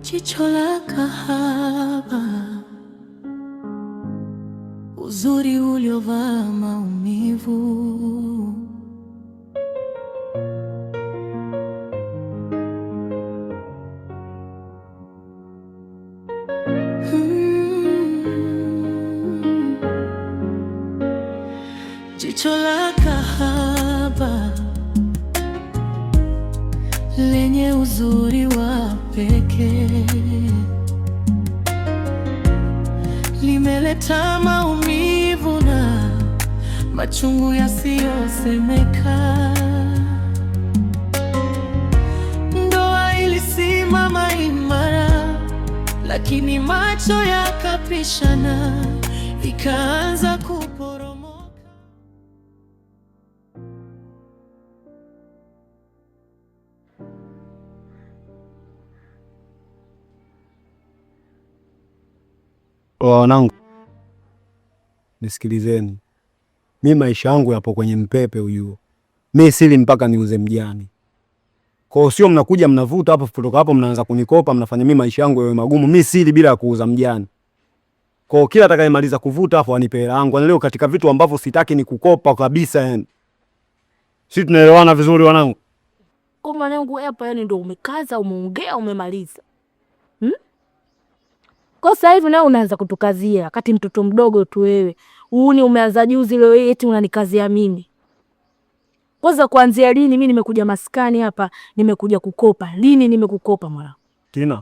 Jicho la kahaba, uzuri uliovaa maumivu. Jicho la kahaba lenye uzuri wa pekee limeleta maumivu na machungu yasiyosemeka. Ndoa ilisimama imara, lakini macho yakapishana, ikaanza kuporomoka. Wanangu, nisikilizeni. Mi maisha yangu yapo kwenye mpepe huyu. Mi sili mpaka niuze mjani. Kwa sio mnakuja mnavuta hapo, kutoka hapo mnaanza kunikopa, mnafanya mimi maisha yangu yawe magumu. Mi sili bila kuuza mjani. Kwa kila atakayemaliza kuvuta hapo anipe hela yangu. Leo katika vitu ambavyo sitaki ni kukopa kabisa yani. Sisi tunaelewana vizuri wanangu? Kwa mwanangu hapa yani ndio umekaza, umeongea, umemaliza. Kwa sasa hivi nao unaanza kutukazia wakati mtoto mdogo tu wewe. Uuni umeanza juzi, leo eti unanikazia mimi. Kwanza kuanzia lini mimi nimekuja maskani hapa, nimekuja kukopa? Lini nimekukopa mwana? Tina.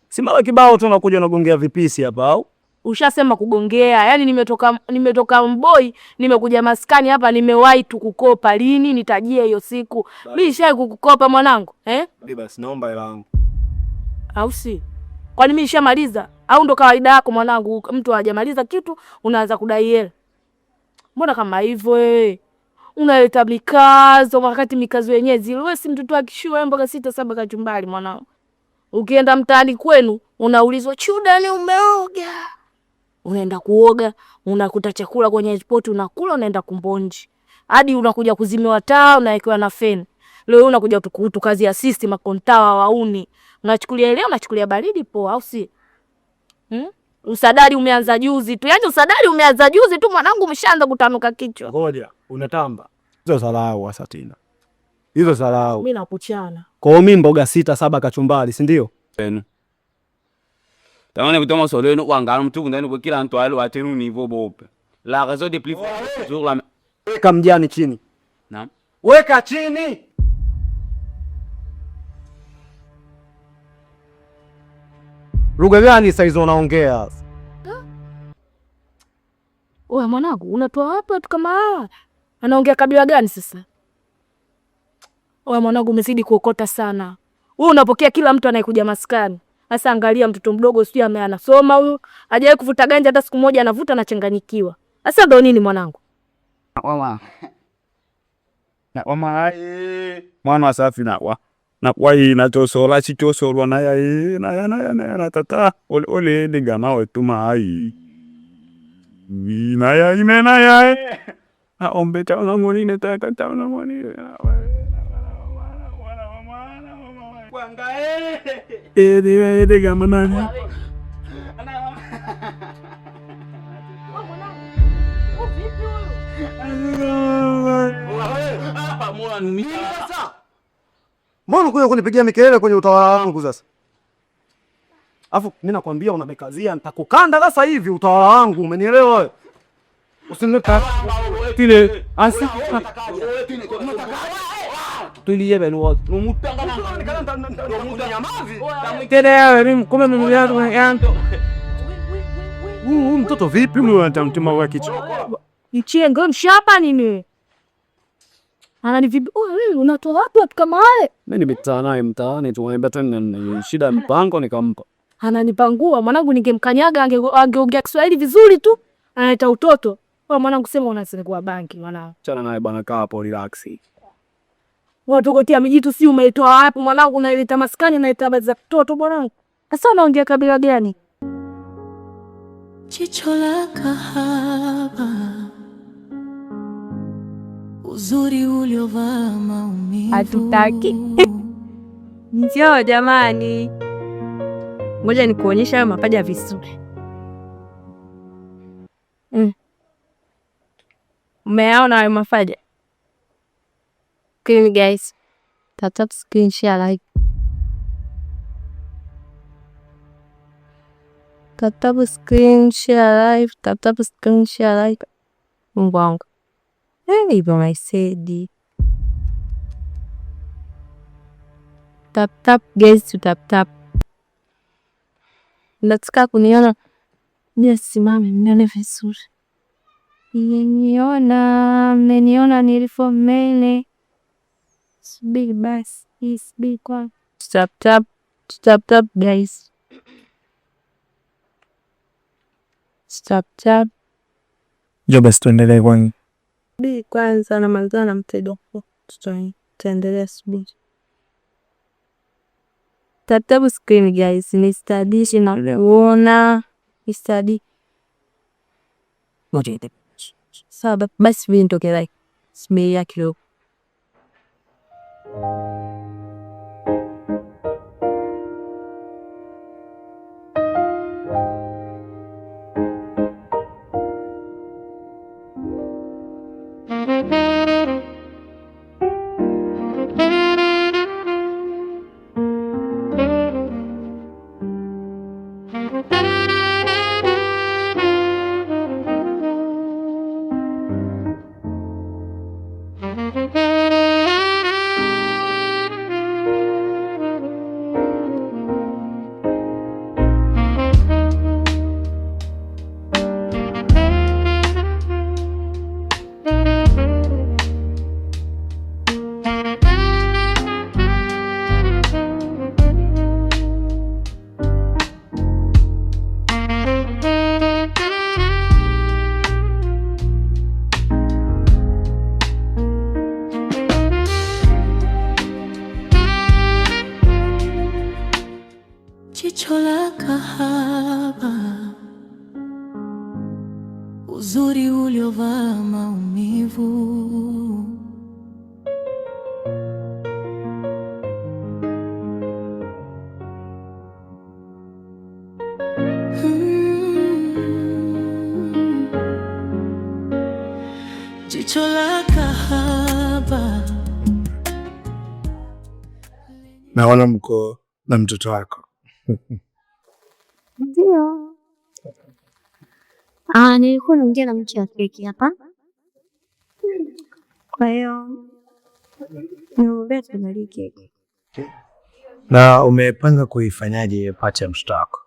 Si mara kibao tu unakuja unagongea vipisi hapa au? Ushasema kugongea. Yaani nimetoka Mboi, nimekuja maskani hapa, nimewahi tu kukopa. Lini nitajie hiyo siku? Mimi shai kukukopa mwanangu, Basi naomba hela yangu. Au si? Kwani mimi nishamaliza? Au ndo kawaida yako mwanangu, mtu hajamaliza kitu unaanza kudai hela? Mbona kama hivyo wewe? Unaleta mikazo wakati mikazo yenyewe zile. Wewe si mtoto akishua mboga 6-7 kachumbari mwanangu. Ukienda mtaani kwenu unaulizwa chuda ni umeoga. Unaenda kuoga, unakuta chakula kwenye spoti unakula, unaenda kumbonji. Hadi unakuja kuzimiwa taa, unawekewa na feni. Leo unakuja kazi ya system makontawa wauni. Unachukulia leo, unachukulia baridi poa au si? Usadari umeanza juzi tu. Yaani usadari umeanza juzi tu mwanangu, umeshaanza kutanuka kichwa. Ngoja, unatamba. Hizo salau Asatina. Hizo salau. Mimi nakuchana. Kwa mimi mboga 6-7 kachumbari, si ndio? Tamane kutoma solo no wangana mtu ndani kwa kila mtu alo atenu niveau bope. La raison de plus sur la. Weka mjani chini. Naam. Weka chini. Lugha gani sasa hizo unaongea? Wewe mwanangu, unatoa wapi watu kama hawa? Anaongea kabila gani sasa? Wewe mwanangu, umezidi kuokota sana. Wewe unapokea kila mtu anayekuja maskani. Sasa angalia mtoto mdogo sio anasoma huyu, hajawahi kuvuta ganja hata siku moja, anavuta anachanganyikiwa. Sasa ndio nini mwanangu? Mama mwana safi na kwa ina tosola si tosolwa na ya tata ole digama wetu mai na ya imena ya na ombe cha na ngoni ne ta na ngoni Kwanga digama nani Mbona kuja kunipigia mikelele kwenye utawala wangu sasa? Afu mimi nakwambia unamekazia, nitakukanda sasa hivi utawala wangu, umenielewa wewe? Usinileta tile asi tulie beno umutanga tele mimi kama mimi yangu mtoto vipi mtamtima wa kichoko Nichengo mshapa nini? Ananivipi? Wewe unatoa wapi watu kama wale? Mimi nimekutana naye mtaani tunaambia tena shida mpango nikampa. Ananipangua mwanangu, ningemkanyaga angeongea Kiswahili vizuri tu. Anaita utoto. Wewe mwanangu sema unasema banki mwanangu. Chana naye bana, kaa hapo relax. Watu gotia mijitu si umeitoa wapi mwanangu, unaileta maskani na ileta za mtoto mwanangu. Sasa unaongea kabila gani? Jicho la kahaba, uzuri uliovaa maumivu. Hatutaki. Njoo jamani, ngoja nikuonyesha hayo mapaja vizuri. Umeona hayo mapaja? Okay, guys, tap screen share like. Tap screen share live, tap screen share like. Mungu wangu. Hivyo maisedi. Tap guys, to tap. Nataka kuniona. Simame mnione vizuri. Mmeniona nilivyo mbele. Subiri basi, subiri kwa. Tap guys. Tap. Jo, basi tuendelee kwani. Subiri kwanza na malizana na mtedo. Tutaendelea subiri. Tap screen guys, ni study na uona. Ni study. Ngoja ite. Sawa basi vile nitoke like. Smell yake leo. Jicho la kahaba, uzuri uliovaa maumivu. Jicho la kahaba. Naona mko na mtoto wako. Ndio. Nilikuwa naongea na mtu wa keki hapa. Kwa hiyo niombe tuandalie keki. Na umepanga kuifanyaje pati ya mtoto wako?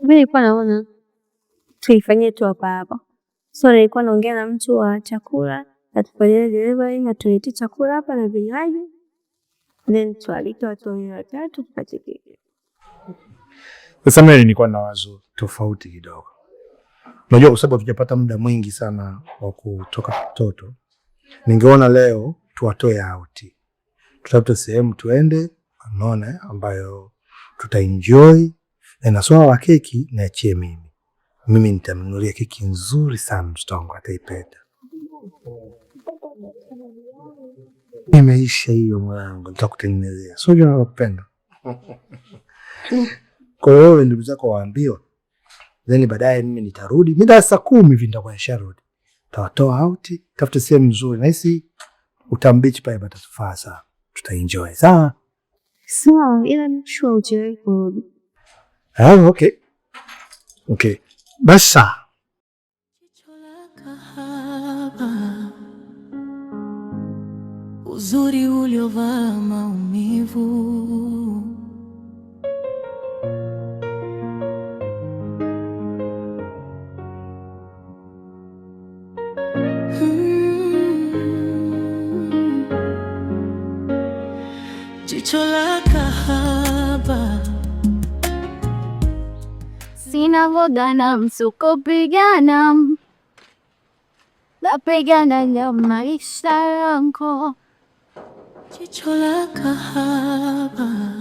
Mimi nilikuwa naona tuifanyie tu hapa. So nilikuwa naongea na mtu wa chakula, atufanyie delivery na tulete chakula hapa na vinywaji. Then tualike watu 3 tupate keki. Sasa mimi nilikuwa na wazo tofauti kidogo. Unajua kwa sababu tujapata muda mwingi sana wa kutoka mtoto. Ningeona leo tuwatoe out. Tutapata sehemu tuende, unaona, ambayo tutaenjoy na swala la keki niachie mimi. Mimi nitamnunulia keki nzuri sana mtoto wangu ataipenda. Imeisha hiyo mwanangu, nitakutengenezea. Sio jana nakupenda. Kwa hiyo ndugu zako waambiwa. Then baadaye mimi nitarudi. Mida saa 10 hivi nitakuwa nisharudi. Tawatoa out, tafuta sehemu nzuri. Na hisi utambichi pale batatufaa sana. Tutaenjoy. Sawa? Sawa, ila nishua uchelewe kurudi. Okay. Okay. Basa. Jicho la kahaba, uzuri uliovaa maumivu. Jicho la kahaba. Sina voda na msuko pigana. Napigana na maisha yangu. Jicho la kahaba,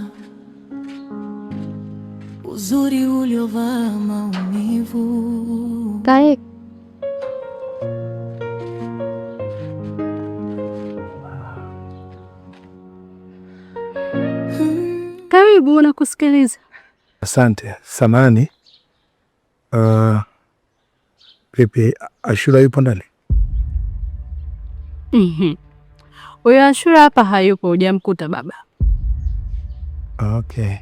uzuri uliovaa maumivu. Kae. Karibu na kusikiliza. Asante. Samani. Vipi, Ashura yupo ndani? Huyo Ashura hapa hayupo, hujamkuta baba. Okay.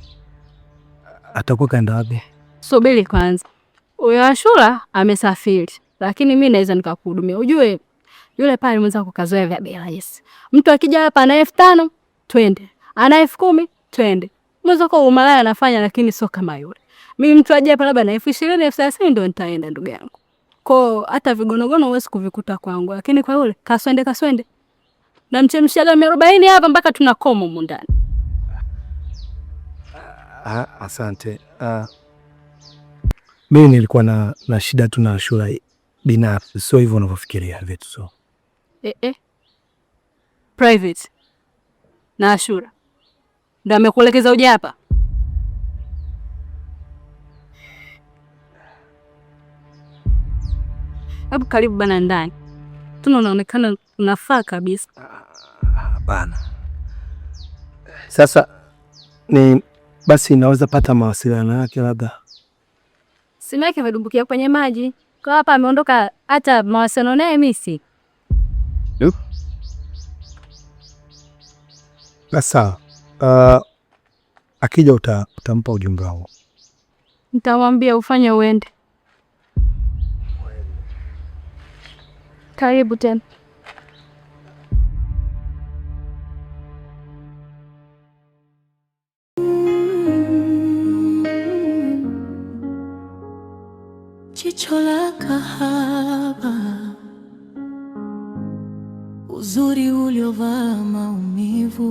Atakuwa kaenda wapi? Subiri kwanza. Huyo Ashura amesafiri, lakini mimi naweza nikakuhudumia. Ujue yule pale mwanzo kukazoea vya bei rahisi. Mtu akija hapa ana 5,000, twende. Ana 10,000, twende. Mwanzo kwa umalaya anafanya, lakini sio kama yule. Mimi mtu aje hapa labda na 20,000, 30,000 ndio nitaenda ndugu yangu. Kwa hata vigonogono huwezi kuvikuta kwangu, lakini kwa yule kaswende. Na mchemshaga 40 hapa mpaka tunakoma huko ndani. Asante. Mimi nilikuwa na shida tu na Ashura binafsi, sio hivyo unavyofikiria vitu. So private na Ashura ndio amekuelekeza uje hapa? Hebu karibu bana ndani. Tunaonekana unafaa kabisa. Hapana. Sasa basi naweza pata mawasiliano yake labda? Simu yake imedumbukia kwenye maji. Kwa hapa ameondoka, hata mawasiliano naye mimi. Sasa akija utampa ujumbe wangu. Nitamwambia ufanye uende. Karibu tena. Jicho la kahaba, uzuri uliovaa maumivu.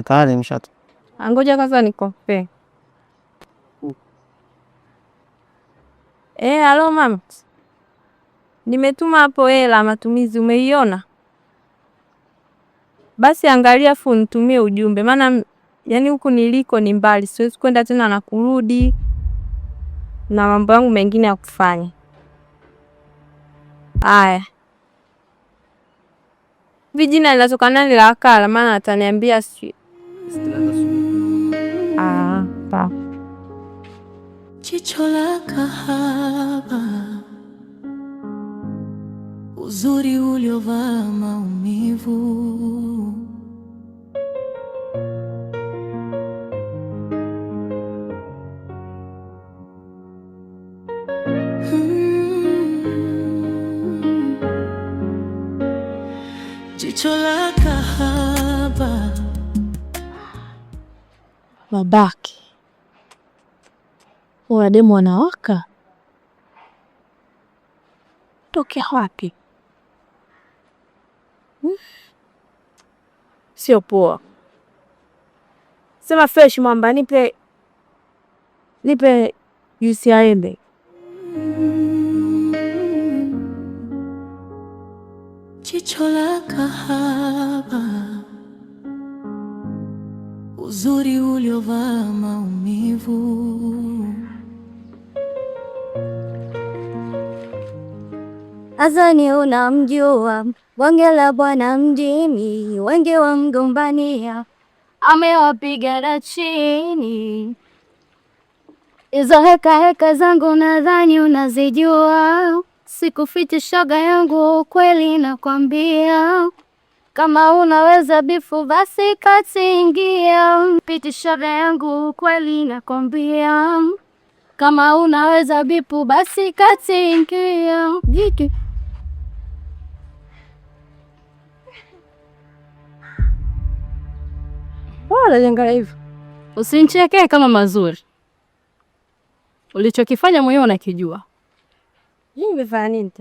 Tayari mshato. Ngoja kwanza nikope. Halo mama. Nimetuma hapo hela matumizi, umeiona? Basi angalia afu nitumie ujumbe, maana yani huku niliko ni mbali, siwezi kwenda tena na kurudi na mambo yangu mengine ya kufanya. Haya. Vijina linatokana ni la akala, maana ataniambia si. Pa. Jicho la kahaba, uzuri uliovaa maumivu. Jicho la kahaba. Babake. Demu wanawaka. Tokea wapi? Sio poa. Sema fresh mwamba, nipe UCIMB. Jicho la kahaba, uzuri uliovaa maumivu. Azani unamjua bonge la bwana mjini, wengi wamgombania, amewapiga na chini. Hizo heka zangu nadhani unazijua, sikufichi shoga yangu, kweli nakwambia. Kama unaweza bifu basi kati ingia, piti shoga yangu, kweli nakwambia. Kama unaweza bifu basi kati ingia. Jiki wala jenga hivyo. Usinichekee kama mazuri. Ulichokifanya mwenyewe unakijua. Nimefanya nini?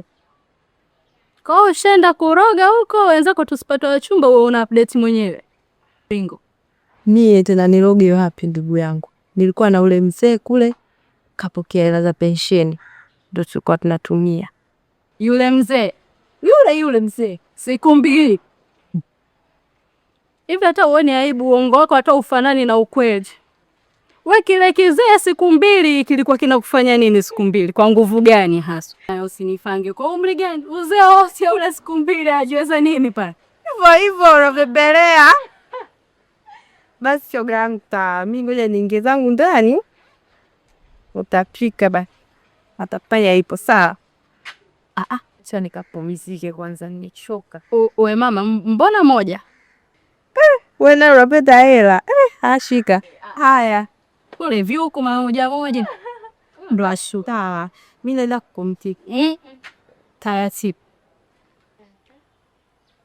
Kwa ushenda kuroga huko, wenzako tusipate wachumba, wewe una update mwenyewe. Bingo. Mie tena niroge wapi ndugu yangu? Nilikuwa na ule mzee kule kapokea hela za pensheni. Ndio tulikuwa tunatumia. Yule mzee. Yule mzee. Siku mbili. Hivi hata uone aibu, uongo wako hata ufanani na ukweli. Wewe kile kizee siku mbili kilikuwa kinakufanya nini siku mbili? Kwa nguvu gani hasa? Usinifange kwa umri gani? Uzee wote ule siku mbili ajiweza nini pale? Hivyo unabebelea. Basi shoga yangu mimi ngoja niingie zangu ndani. Utapika basi. Atapaya ipo sawa. Acha nikapumzike kwanza nimechoka. Wewe mama, mbona moja? Wewe na unapenda hela. Ashika. Haya. Kule vyuko moja moja. Ndo ashuka. Mimi naenda kumtiki. Taratibu.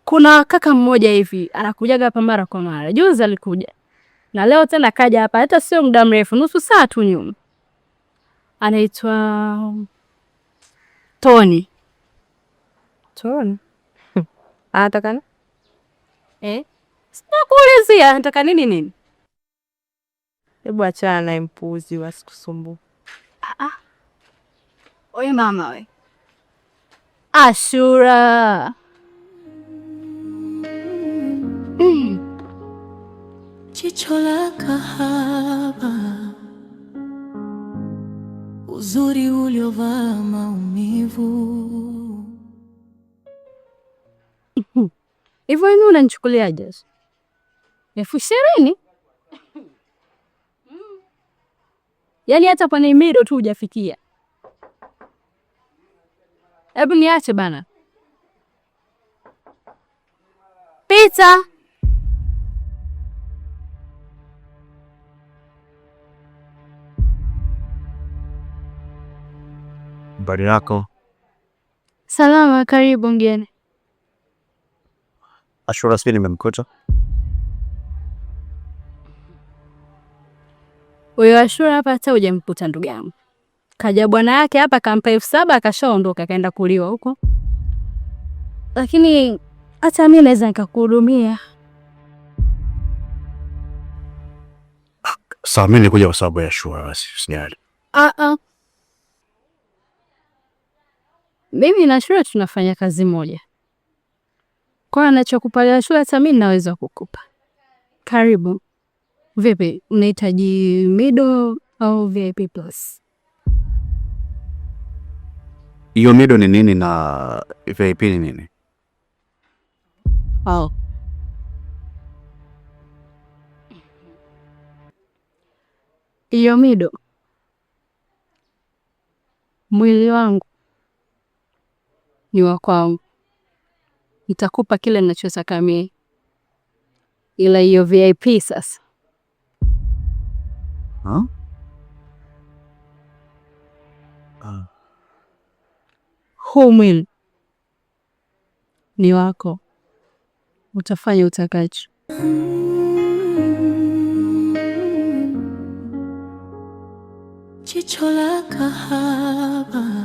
Kuna kaka mmoja hivi anakujaga hapa mara kwa mara. Juzi alikuja. Na leo tena kaja hapa hata sio muda mrefu, nusu saa tu nyuma. Anaitwa Tony. Tony? Anataka nini? Sinakuulizia anataka nini? Hebu achana na mpuzi wasikusumbue. Oye mama we. Ashura. Jicho la kahaba, uzuri uliovaa maumivu. Hivyo wewe unanichukuliaje? 20,000? Yaani hata kwa Nimido tu hujafikia. Hebu niache bana. Pita. Habari yako? Salama, karibu mgeni. Ashura sisi nimemkuta. Huyo Ashura hapa hata hujamkuta ndugu yangu. Kaja bwana yake hapa kampa 7,000 akashaondoka kaenda kuliwa huko. Lakini hata mimi naweza nikakuhudumia. Sawa, mimi nilikuja kwa sababu ya Ashura basi, usijali. Mimi na Ashura tunafanya kazi moja. Kwa anachokupa Ashura hata mimi naweza kukupa. Karibu. Vipi, unahitaji middle au VIP plus? Hiyo middle ni nini na VIP ni nini? Hiyo middle. Mwili wangu ni wa kwangu. Nitakupa kile ninachotaka mimi. Ila hiyo VIP sasa. Huu mwili ni wako. Utafanya utakacho. Jicho la kahaba,